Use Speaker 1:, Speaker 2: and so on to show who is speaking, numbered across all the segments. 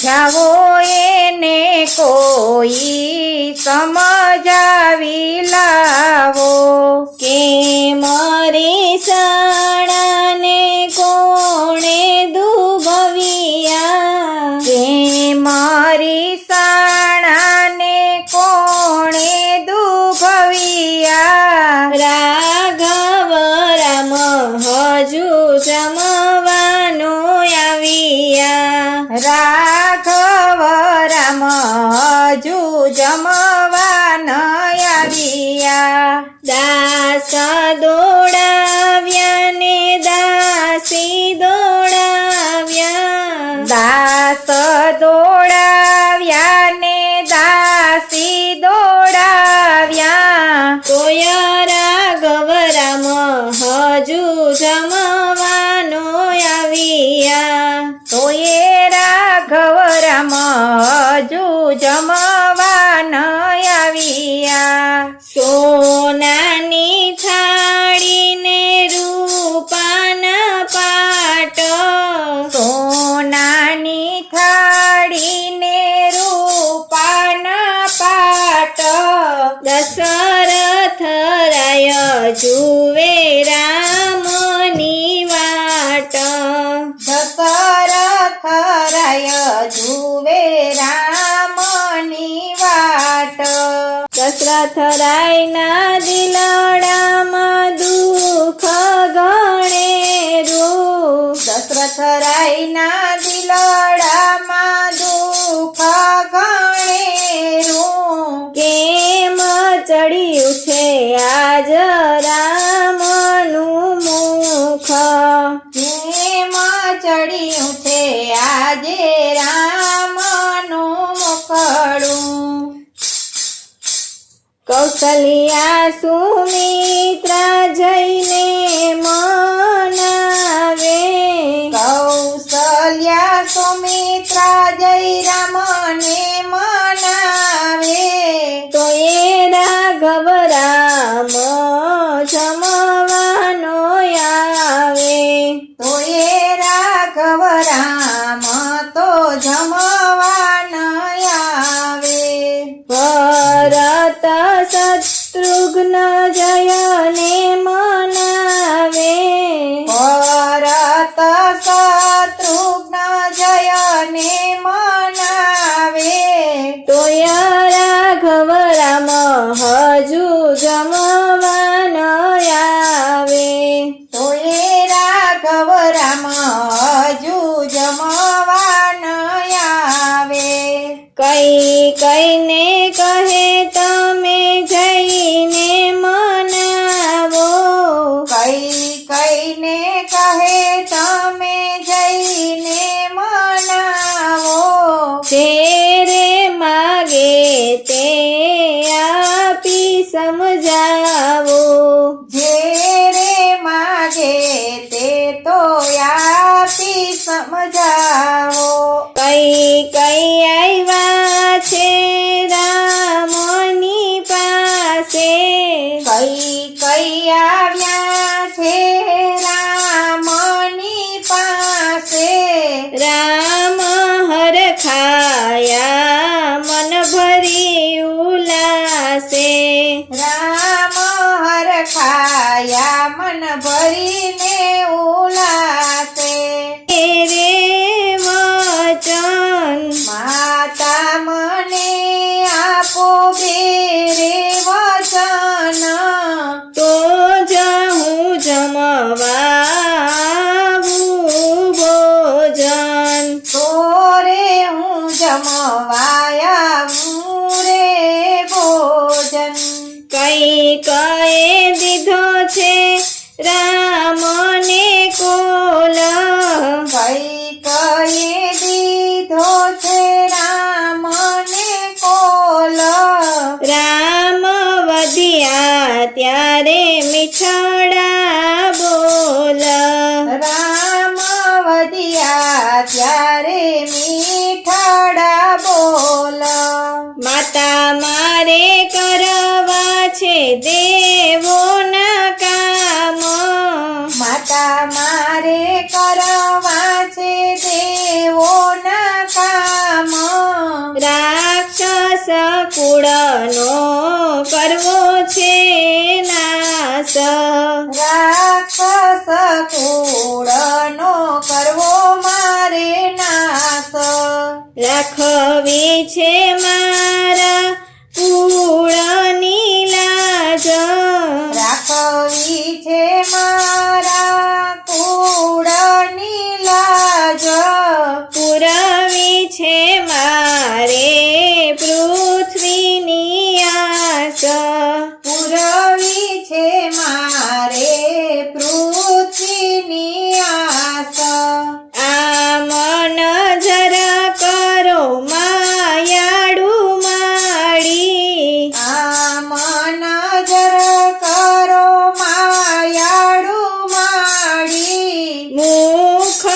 Speaker 1: સમજાવો એને કોઈ સમજાવી લાવો
Speaker 2: કે મારી શાળાને કોણે દુભવ્યા
Speaker 1: કે મારી શાળાને કોણે દુભવ્યા
Speaker 2: રાઘવ રામ હજુ જમવાનો આવ્યા
Speaker 1: રાઘવ રામ હજુ જમવા ન આવ્યા
Speaker 2: દાસ દોડાવ્યા ને દાસી દોડાવ્યા
Speaker 1: દાસ દોડાવ્યા ને દાસી દોડાવ્યા
Speaker 2: તોય રાઘવ રામ હજુ જમવાનો આવ્યા
Speaker 1: તોય રાઘવ રામ હજુ જમવા ન આવ્યા
Speaker 2: સોનાની થાળીને રૂપાના પાટ
Speaker 1: સોનાની થાળીને રૂપાના પાટ
Speaker 2: દશરથ રાય જુએ રામની વાટ
Speaker 1: દશરથ રાય જુએ રામની વાટ
Speaker 2: દશરથ રાયના દિલડામાં દુઃખ ગણેરું
Speaker 1: દશરથ રાયના દિલડામાં દુઃખ ગણેરું
Speaker 2: કેમ ચડ્યું છે આજ રામનું મુખ
Speaker 1: કેમ ચડ્યું છે આજે રામનું મુખડું
Speaker 2: કૌશલ્યા સુમિત્રા જઈને મનાવે
Speaker 1: કૌશલ્યા સુમિત્રા જય રામને મનાવે
Speaker 2: તો એ રાઘવ રામ જમવાનો આવે
Speaker 1: તો એ રાઘવ રામ તો જમવા ન આવે
Speaker 2: ભરત શત્રુઘ્ન જયને મનાવે
Speaker 1: ભરત શત્રુઘ્ન જયને મનાવે
Speaker 2: તોય રાઘવ રામ હજુ જમવા ન આવે
Speaker 1: તો એ રાઘવ રામ હજુ જમવા ન આવે
Speaker 2: કઈને કહે તમે જઈને મનાવો
Speaker 1: કઈને કહે તમે જઈને મનાવો
Speaker 2: જે રે માગે તે આપી સમજાવો
Speaker 1: જે રે માગે તે તો આપી સમજાવો
Speaker 2: કઈ આવ્યા છે રામની પાસે
Speaker 1: કઈ આવ્યા છે રામની પાસે
Speaker 2: રામ હરખાયા મન ભરી ઉલાસે
Speaker 1: રામ હરખાયા મન ભરીને ઉલાસે
Speaker 2: રે વચન
Speaker 1: માતા મને આપો બેરે વચન
Speaker 2: તો હું જમવાવું ભોજન
Speaker 1: તોરે હું જમવાયા હું રે ભોજન
Speaker 2: કઈ દીધો છે રામને કોલ
Speaker 1: કઈ દીધો છે રામને કોલ
Speaker 2: રામ વધ્યા ત્યારે મીઠડા બોલ
Speaker 1: રામ વધ્યા ત્યારે મીઠડા બોલ
Speaker 2: માતા મારે કરવા છે દેવોના કામ કૂળનો કરવો છે નાશ.
Speaker 1: રાક્ષસ કૂળનો કરવો મારે નાશ.
Speaker 2: રાખવી છે મારા કૂળની લાજ.
Speaker 1: રાખવી છે મારા કૂળની લાજ.
Speaker 2: પુરવી છે મારે પૃથ્વીની આસ.
Speaker 1: પુરવી છે મારે પૃથ્વીની આસ.
Speaker 2: આમ નજર કરો માયાડુ માડી.
Speaker 1: આમ નજર કરો માયાળુ માડી.
Speaker 2: મુખ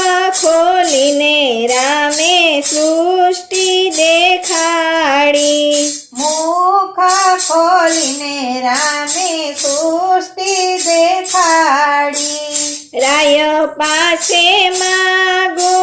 Speaker 2: ખોલીને રામે સૃષ્ટિ દેખાડી.
Speaker 1: મુખ ખોલીને રામે સૃષ્ટિ દેખાડી.
Speaker 2: રાય પાસે માગો